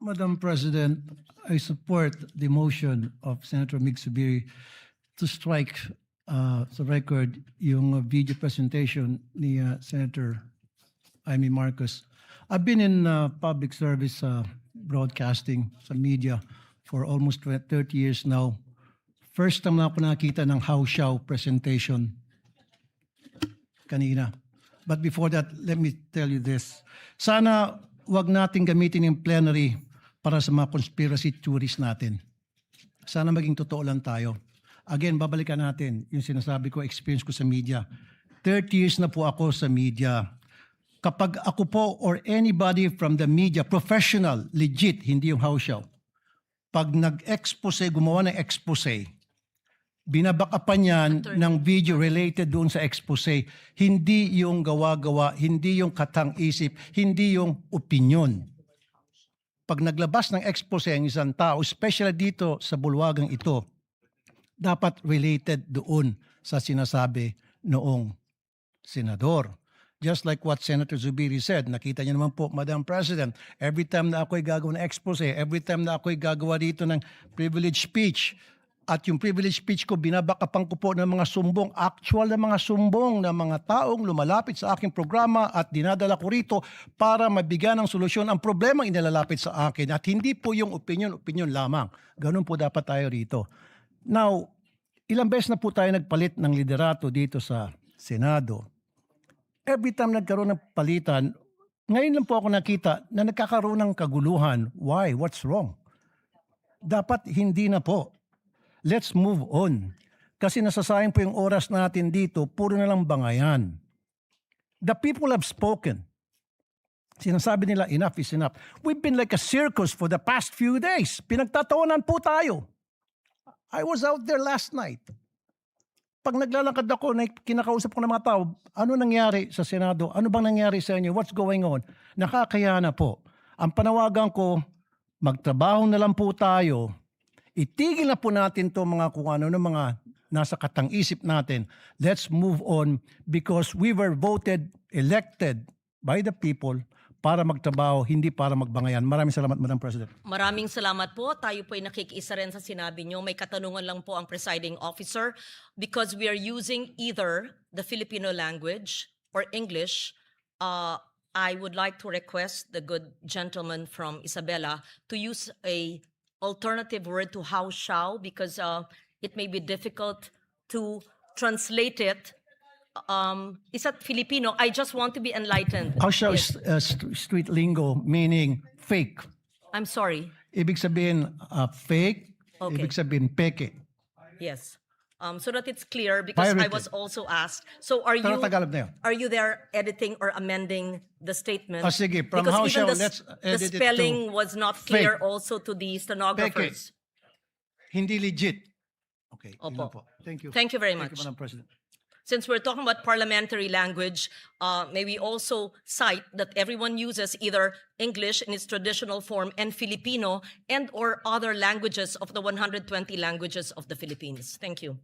Madam President, I support the motion of Senator Mig Zubiri to strike sa record yung video presentation ni Senator Amy Marcos. I've been in public service broadcasting sa media for almost 30 years now. First time na ako nakita ng How Shao presentation kanina. But before that, let me tell you this. Sana wag nating gamitin yung plenary para sa mga conspiracy theories natin. Sana maging totoo lang tayo. Again, babalikan natin yung sinasabi ko, experience ko sa media. 30 years na po ako sa media. Kapag ako po or anybody from the media, professional, legit, hindi yung house show, pag nag-expose, gumawa ng expose, binabakapan yan ng video related doon sa expose, hindi yung gawa-gawa, hindi yung katang-isip, hindi yung opinion. Pag naglabas ng expose ang isang tao, especially dito sa bulwagang ito, dapat related doon sa sinasabi noong senador. Just like what Senator Zubiri said, nakita niyo naman po, Madam President, every time na ako'y gagawa ng expose, every time na ako'y gagawa dito ng privilege speech, at yung privilege speech ko, binabakapan ko po ng mga sumbong, actual na mga sumbong na mga taong lumalapit sa aking programa at dinadala ko rito para mabigyan ng solusyon ang problemang inilalapit sa akin at hindi po yung opinion lamang. Ganun po dapat tayo rito. Now, ilang beses na po tayo nagpalit ng liderato dito sa Senado. Every time nagkaroon ng palitan, ngayon lang po ako nakita na nagkakaroon ng kaguluhan. Why? What's wrong? Dapat hindi na po. Let's move on. Kasi nasasayang po yung oras natin dito, puro na lang bangayan. The people have spoken. Sinasabi nila, enough is enough. We've been like a circus for the past few days. Pinagtatawanan po tayo. I was out there last night. Pag naglalakad ako, kinakausap ko ng mga tao, ano nangyari sa Senado? Ano bang nangyari sa inyo? What's going on? Nakakaya na po. Ang panawagan ko, magtrabaho na lang po tayo. Itigil na po natin to mga kung ano ng mga nasa katang-isip natin. Let's move on because we were voted, elected by the people para magtrabaho, hindi para magbangayan. Maraming salamat, Madam President. Maraming salamat po. Tayo po ay nakikiisa rin sa sinabi nyo. May katanungan lang po ang presiding officer because we are using either the Filipino language or English. I would like to request the good gentleman from Isabela to use a alternative word to how shall because it may be difficult to translate it. Is that Filipino? I just want to be enlightened. How shall Yes. street lingo meaning fake? I'm sorry. Ibig sabihin fake, Okay. ibig sabihin peke. Yes. So that it's clear because I Pirated. was also asked. So are Pero you Tagalog na yun. are you there editing or amending the statement? Sige, from because how even shall, the, let's the edit it to spelling was not clear fake. also to the stenographers. Hindi legit. Okay, yun Opo. lang po. Thank you. Thank you very Thank you, much. Madam President. Since we're talking about parliamentary language, may we also cite that everyone uses either English in its traditional form and Filipino and or other languages of the 120 languages of the Philippines. Thank you.